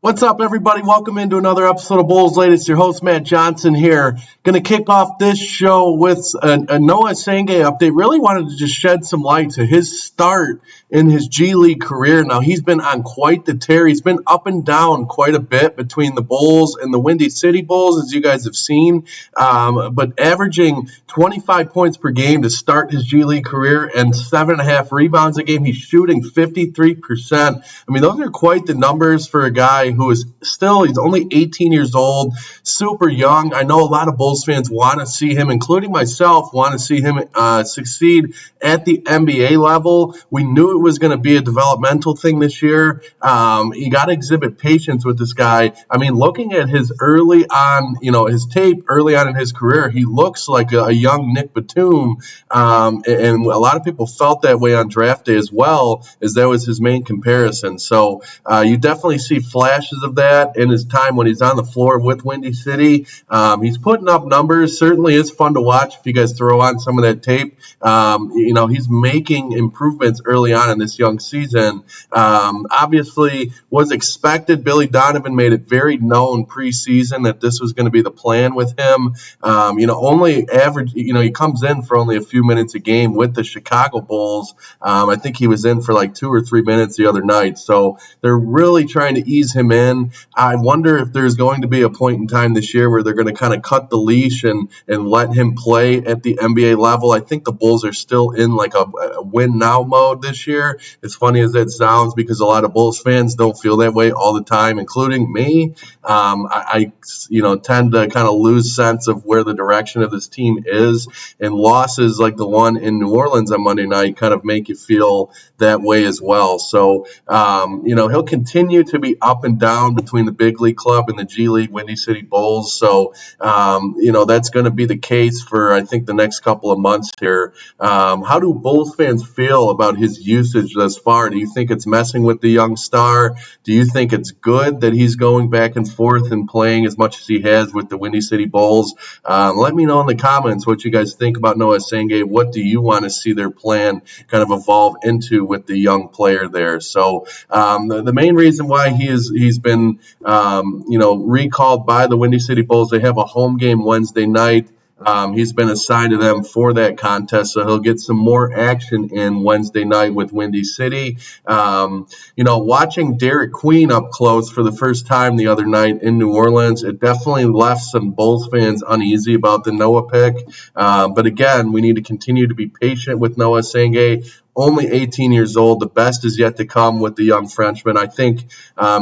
What's up, everybody? Welcome into another episode of Bulls Late. It's your host, Matt Johnson here. Going to kick off this show with a Noah Sangay update. Really wanted to just shed some light to his start in his G League career. Now, he's been on quite the tear. He's been up and down quite a bit between the Bulls and the Windy City Bulls, as you guys have seen, but averaging 25 points per game to start his G League career and 7.5 rebounds a game. He's shooting 53%. I mean, those are quite the numbers for a guy who is he's only 18 years old, super young. I know a lot of Bulls fans want to see him, including myself, want to see him succeed at the NBA level. We knew it was going to be a developmental thing this year. You got to exhibit patience with this guy. I mean, looking at his his tape early on in his career, he looks like a young Nick Batum, and a lot of people felt that way on draft day as well, as that was his main comparison. So you definitely see flashes of that in his time when he's on the floor with Windy City. He's putting up numbers. Certainly is fun to watch if you guys throw on some of that tape. He's making improvements early on in this young season. Obviously was expected. Billy Donovan made it very known preseason that this was going to be the plan with him. Only average, he comes in for only a few minutes a game with the Chicago Bulls. I think he was in for like 2 or 3 minutes the other night. So they're really trying to ease him in. I wonder if there's going to be a point in time this year where they're going to kind of cut the leash and let him play at the NBA level. I think the Bulls are still in like a win now mode this year. As funny as that sounds, because a lot of Bulls fans don't feel that way all the time, including me. I tend to kind of lose sense of where the direction of this team is, and losses like the one in New Orleans on Monday night kind of make you feel that way as well. So, he'll continue to be up and down between the big league club and the G League Windy City Bulls. So, that's going to be the case for, I think, the next couple of months here. How do Bulls fans feel about his usage thus far? Do you think it's messing with the young star? Do you think it's good that he's going back and forth and playing as much as he has with the Windy City Bulls? Let me know in the comments what you guys think about Noah Sangay. What do you want to see their plan kind of evolve into with the young player there? So the main reason why he's been recalled by the Windy City Bulls, they have a home game Wednesday night. He's been assigned to them for that contest, so he'll get some more action in Wednesday night with Windy City. Watching Derek Queen up close for the first time the other night in New Orleans, it definitely left some Bulls fans uneasy about the Noah pick. But again, we need to continue to be patient with Noah Sangay. Only 18 years old. The best is yet to come with the young Frenchman. I think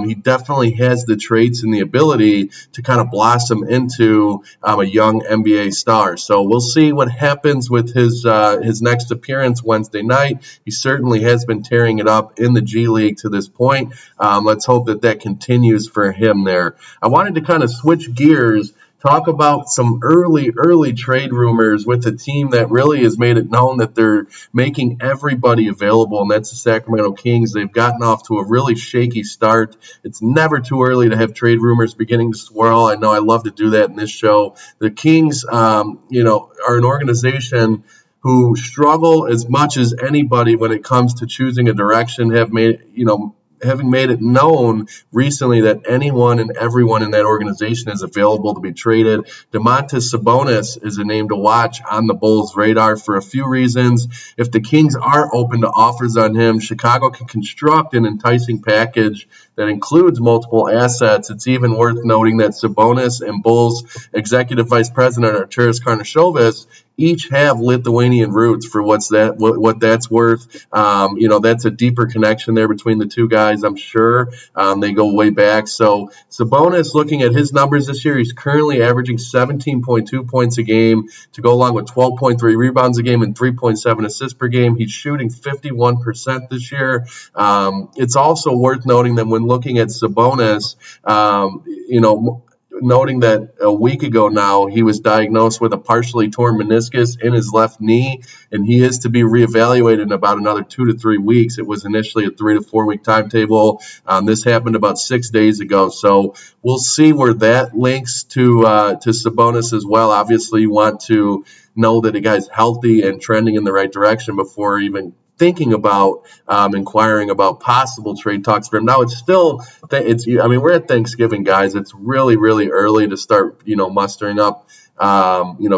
he definitely has the traits and the ability to kind of blossom into a young NBA star. So we'll see what happens with his next appearance Wednesday night. He certainly has been tearing it up in the G League to this point. Let's hope that continues for him there. I wanted to kind of switch gears, talk about some early trade rumors with a team that really has made it known that they're making everybody available, and that's the Sacramento Kings. They've gotten off to a really shaky start. It's never too early to have trade rumors beginning to swirl. I know I love to do that in this show. The Kings, are an organization who struggle as much as anybody when it comes to choosing a direction, having made it known recently that anyone and everyone in that organization is available to be traded. Domantas Sabonis is a name to watch on the Bulls' radar for a few reasons. If the Kings are open to offers on him, Chicago can construct an enticing package that includes multiple assets. It's even worth noting that Sabonis and Bulls Executive Vice President Arturas Karnisovas each have Lithuanian roots for what that's worth. That's a deeper connection there between the two guys, I'm sure. They go way back. So Sabonis, looking at his numbers this year, he's currently averaging 17.2 points a game to go along with 12.3 rebounds a game and 3.7 assists per game. He's shooting 51% this year. It's also worth noting that when looking at Sabonis, noting that a week ago now he was diagnosed with a partially torn meniscus in his left knee, and he is to be reevaluated in about another 2 to 3 weeks. It was initially a 3 to 4 week timetable. This happened about 6 days ago, so we'll see where that links to Sabonis as well. Obviously, you want to know that a guy's healthy and trending in the right direction before even thinking about inquiring about possible trade talks for him. Now it's still, we're at Thanksgiving, guys. It's really, really early to start, mustering up,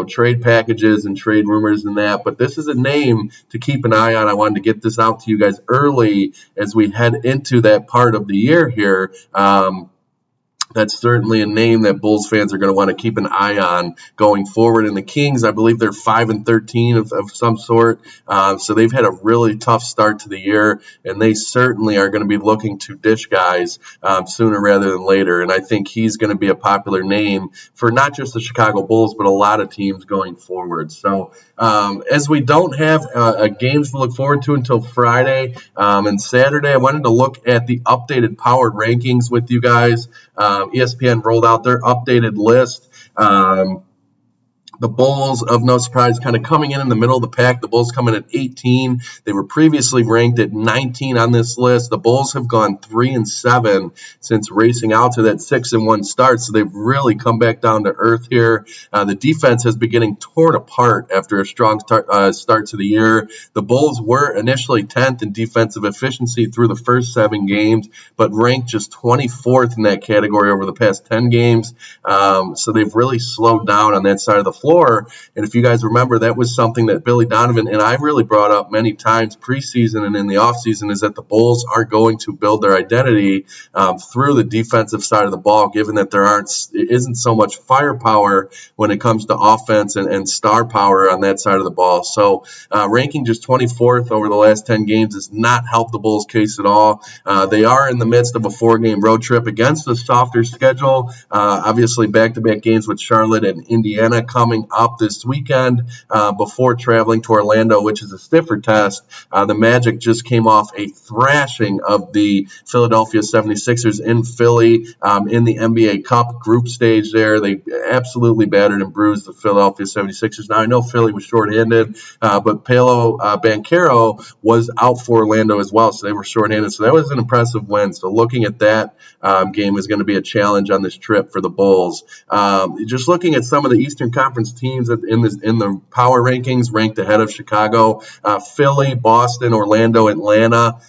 trade packages and trade rumors and that. But this is a name to keep an eye on. I wanted to get this out to you guys early as we head into that part of the year here. That's certainly a name that Bulls fans are going to want to keep an eye on going forward. And the Kings, I believe they're 5-13 of some sort. So they've had a really tough start to the year, and they certainly are going to be looking to dish guys sooner rather than later. And I think he's going to be a popular name for not just the Chicago Bulls, but a lot of teams going forward. So as we don't have games to look forward to until Friday and Saturday, I wanted to look at the updated power rankings with you guys. ESPN rolled out their updated list. The Bulls, of no surprise, kind of coming in the middle of the pack. The Bulls coming at 18. They were previously ranked at 19 on this list. The Bulls have gone 3-7 since racing out to that 6-1 start, so they've really come back down to earth here. The defense has been getting torn apart after a strong start to the year. The Bulls were initially 10th in defensive efficiency through the first 7 games, but ranked just 24th in that category over the past 10 games. So they've really slowed down on that side of the floor. And if you guys remember, that was something that Billy Donovan and I really brought up many times preseason and in the offseason, is that the Bulls are going to build their identity through the defensive side of the ball, given that there isn't so much firepower when it comes to offense and star power on that side of the ball. So ranking just 24th over the last 10 games does not help the Bulls' case at all. They are in the midst of a 4-game road trip against a softer schedule. Obviously, back-to-back games with Charlotte and Indiana coming up this weekend before traveling to Orlando, which is a stiffer test. The Magic just came off a thrashing of the Philadelphia 76ers in Philly in the NBA Cup group stage there. They absolutely battered and bruised the Philadelphia 76ers. Now, I know Philly was shorthanded, but Paolo Banchero was out for Orlando as well, so they were shorthanded. So that was an impressive win. So looking at that game is going to be a challenge on this trip for the Bulls. Just looking at some of the Eastern Conference teams in the power rankings ranked ahead of Chicago: Philly, Boston, Orlando, Atlanta,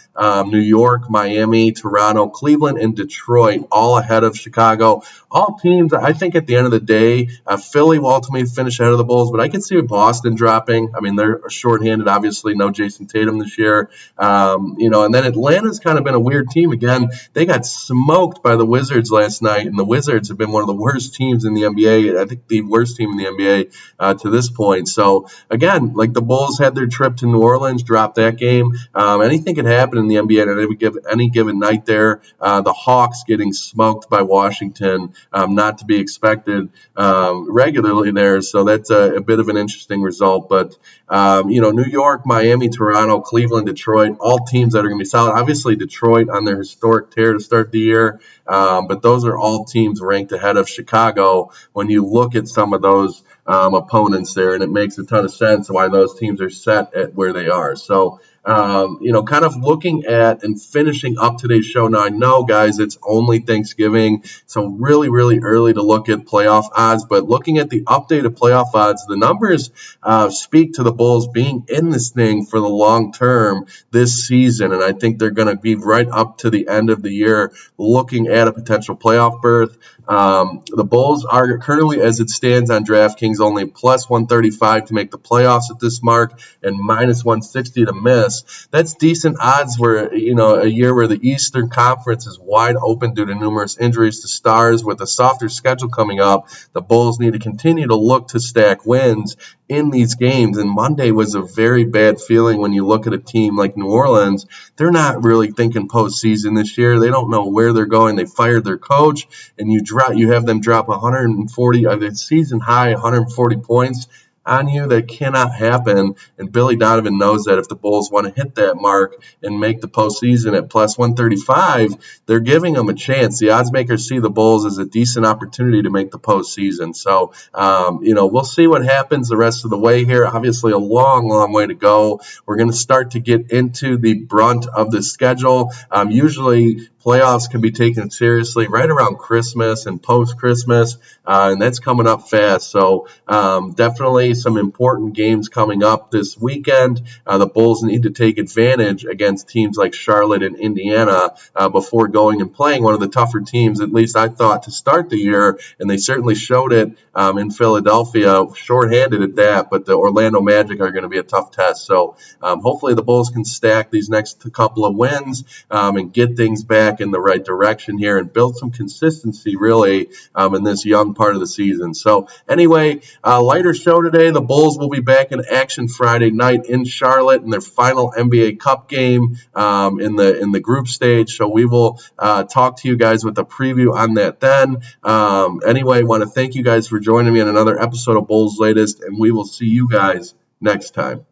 New York, Miami, Toronto, Cleveland, and Detroit, all ahead of Chicago. All teams, I think at the end of the day, Philly will ultimately finish ahead of the Bulls, but I can see Boston dropping. I mean, they're shorthanded, obviously, no Jason Tatum this year. And then Atlanta's kind of been a weird team. Again, they got smoked by the Wizards last night, and the Wizards have been one of the worst teams in the NBA. I think the worst team in the NBA to this point. So, again, like the Bulls had their trip to New Orleans, dropped that game. Anything can happen in the NBA at any given night there. The Hawks getting smoked by Washington, not to be expected regularly there. So that's a bit of an interesting result. But, New York, Miami, Toronto, Cleveland, Detroit, all teams that are going to be solid. Obviously, Detroit on their historic tear to start the year. But those are all teams ranked ahead of Chicago when you look at some of those opponents there, and it makes a ton of sense why those teams are set at where they are. So, kind of looking at and finishing up today's show. Now, I know, guys, it's only Thanksgiving, so really, really early to look at playoff odds, but looking at the updated playoff odds, the numbers speak to the Bulls being in this thing for the long term this season, and I think they're going to be right up to the end of the year looking at a potential playoff berth. The Bulls are currently, as it stands on DraftKings, only plus 135 to make the playoffs at this mark and minus 160 to miss. That's decent odds where, a year where the Eastern Conference is wide open due to numerous injuries to stars. With a softer schedule coming up, the Bulls need to continue to look to stack wins in these games. And Monday was a very bad feeling when you look at a team like New Orleans. They're not really thinking postseason this year. They don't know where they're going. They fired their coach, and you have them drop 140, a season high 140 points on you. That cannot happen, and Billy Donovan knows that. If the Bulls want to hit that mark and make the postseason at plus 135, they're giving them a chance. The odds makers see the Bulls as a decent opportunity to make the postseason. So, we'll see what happens the rest of the way here. Obviously, a long, long way to go. We're going to start to get into the brunt of the schedule. Usually, playoffs can be taken seriously right around Christmas and post-Christmas, and that's coming up fast. So definitely face some important games coming up this weekend. The Bulls need to take advantage against teams like Charlotte and Indiana before going and playing one of the tougher teams, at least I thought, to start the year, and they certainly showed it in Philadelphia, shorthanded at that, but the Orlando Magic are going to be a tough test. So hopefully the Bulls can stack these next couple of wins and get things back in the right direction here and build some consistency really in this young part of the season. So anyway, lighter show today. The Bulls will be back in action Friday night in Charlotte in their final NBA Cup game in the group stage. So we will talk to you guys with a preview on that then. Anyway, I want to thank you guys for joining me on another episode of Bulls Latest, and we will see you guys next time.